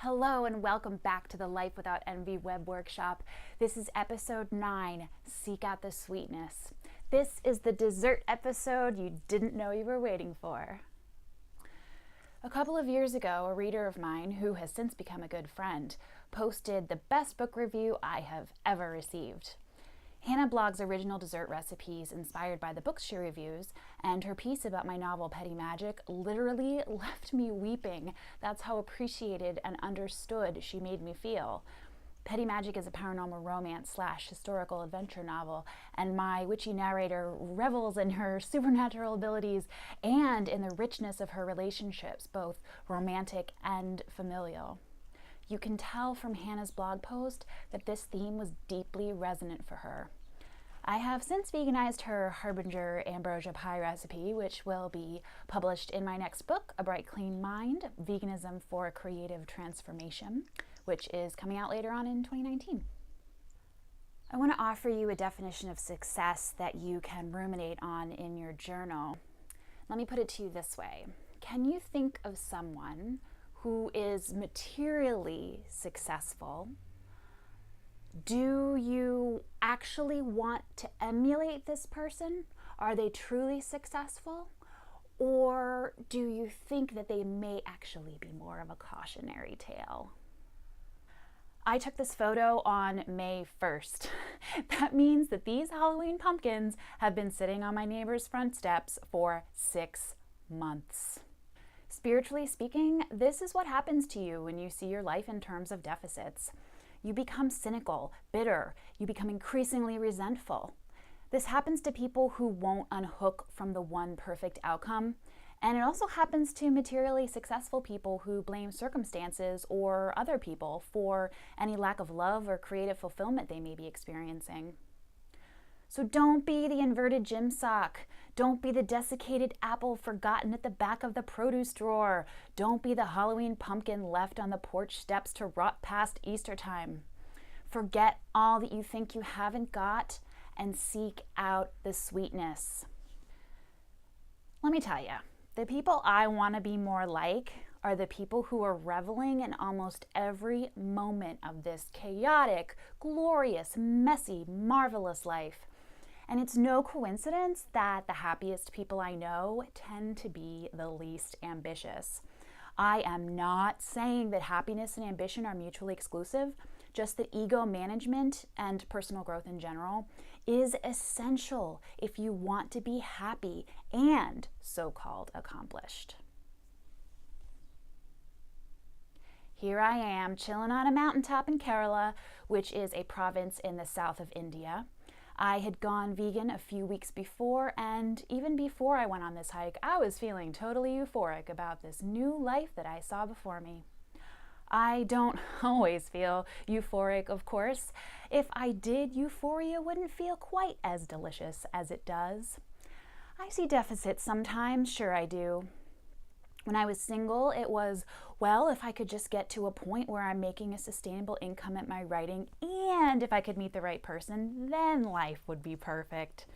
Hello and welcome back to the Life Without Envy web workshop. This is episode 9, Seek Out the Sweetness. This is the dessert episode you didn't know you were waiting for. A couple of years ago, a reader of mine, who has since become a good friend, posted the best book review I have ever received. Hanna blogs original dessert recipes inspired by the books she reviews, and her piece about my novel Petty Magic literally left me weeping. That's how appreciated and understood she made me feel. Petty Magic is a paranormal romance / historical adventure novel, and my witchy narrator revels in her supernatural abilities and in the richness of her relationships, both romantic and familial. You can tell from Hanna's blog post that this theme was deeply resonant for her. I have since veganized her Harbinger Ambrosia Pie recipe, which will be published in my next book, A Bright Clean Mind, Veganism for Creative Transformation, which is coming out later on in 2019. I want to offer you a definition of success that you can ruminate on in your journal. Let me put it to you this way. Can you think of someone who is materially successful? Do you actually want to emulate this person? Are they truly successful? Or do you think that they may actually be more of a cautionary tale? I took this photo on May 1st. That means that these Halloween pumpkins have been sitting on my neighbor's front steps for 6 months. Spiritually speaking, this is what happens to you when you see your life in terms of deficits. You become cynical, bitter, you become increasingly resentful. This happens to people who won't unhook from the one perfect outcome, and it also happens to materially successful people who blame circumstances or other people for any lack of love or creative fulfillment they may be experiencing. So don't be the inverted gym sock. Don't be the desiccated apple forgotten at the back of the produce drawer. Don't be the Halloween pumpkin left on the porch steps to rot past Easter time. Forget all that you think you haven't got and seek out the sweetness. Let me tell you, the people I want to be more like are the people who are reveling in almost every moment of this chaotic, glorious, messy, marvelous life. And it's no coincidence that the happiest people I know tend to be the least ambitious. I am not saying that happiness and ambition are mutually exclusive, just that ego management and personal growth in general is essential if you want to be happy and so-called accomplished. Here I am, chilling on a mountaintop in Kerala, which is a province in the south of India. I had gone vegan a few weeks before, and even before I went on this hike, I was feeling totally euphoric about this new life that I saw before me. I don't always feel euphoric, of course. If I did, euphoria wouldn't feel quite as delicious as it does. I see deficits sometimes, sure I do. When I was single, it was, well, if I could just get to a point where I'm making a sustainable income at my writing, and if I could meet the right person, then life would be perfect.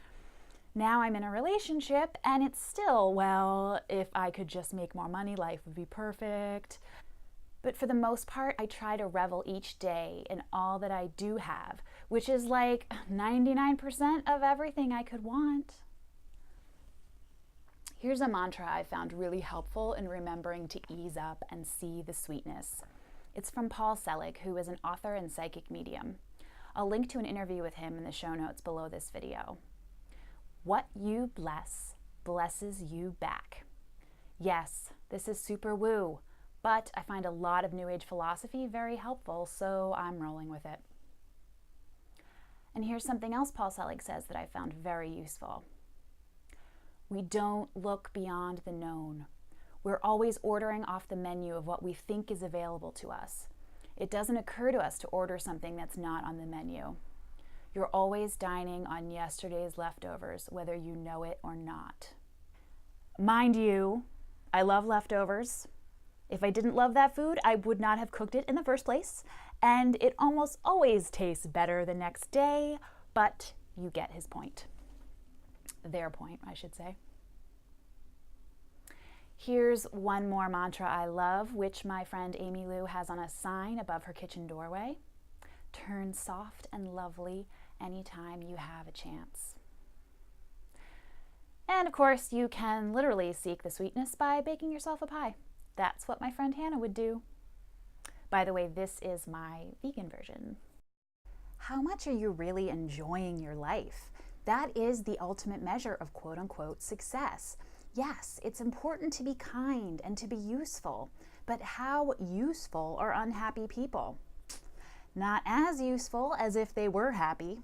Now I'm in a relationship, and it's still, well, if I could just make more money, life would be perfect. But for the most part, I try to revel each day in all that I do have, which is like 99% of everything I could want. Here's a mantra I found really helpful in remembering to ease up and see the sweetness. It's from Selig, who is an author and psychic medium. I'll link to an interview with him in the show notes below this video. What you bless, blesses you back. Yes, this is super woo, but I find a lot of New Age philosophy very helpful, so I'm rolling with it. And here's something else Selig says that I found very useful. We don't look beyond the known. We're always ordering off the menu of what we think is available to us. It doesn't occur to us to order something that's not on the menu. You're always dining on yesterday's leftovers, whether you know it or not. Mind you, I love leftovers. If I didn't love that food, I would not have cooked it in the first place, and it almost always tastes better the next day, but you get his point. Their point, I should say. Here's one more mantra I love, which my friend Amy Lou has on a sign above her kitchen doorway. Turn soft and lovely anytime you have a chance. And of course, you can literally seek the sweetness by baking yourself a pie. That's what my friend Hanna would do. By the way, this is my vegan version. How much are you really enjoying your life? That is the ultimate measure of quote-unquote success. Yes, it's important to be kind and to be useful, but how useful are unhappy people? Not as useful as if they were happy.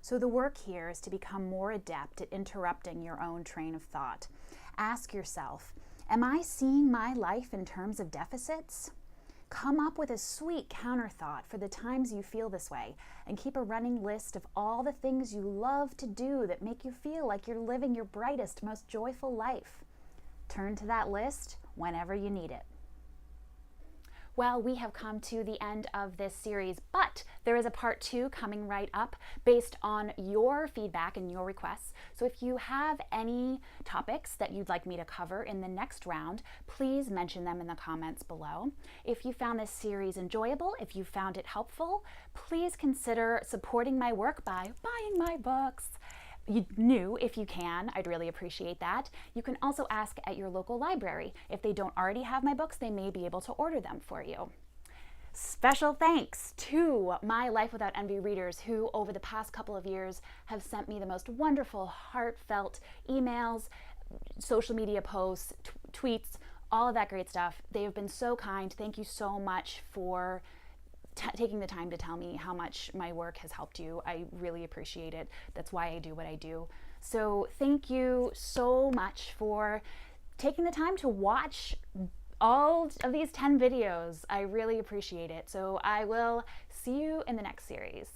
So the work here is to become more adept at interrupting your own train of thought. Ask yourself, am I seeing my life in terms of deficits? Come up with a sweet counter thought for the times you feel this way, and keep a running list of all the things you love to do that make you feel like you're living your brightest, most joyful life. Turn to that list whenever you need it. Well, we have come to the end of this series, but there is a part 2 coming right up based on your feedback and your requests. So if you have any topics that you'd like me to cover in the next round, please mention them in the comments below. If you found this series enjoyable, if you found it helpful, please consider supporting my work by buying my books. If you can, I'd really appreciate that. You can also ask at your local library. If they don't already have my books, they may be able to order them for you. Special thanks to my Life Without Envy readers who, over the past couple of years, have sent me the most wonderful, heartfelt emails, social media posts, tweets, all of that great stuff. They have been so kind. Thank you so much for taking the time to tell me how much my work has helped you. I really appreciate it. That's why I do what I do. So thank you so much for taking the time to watch all of these 10 videos. I really appreciate it. So I will see you in the next series.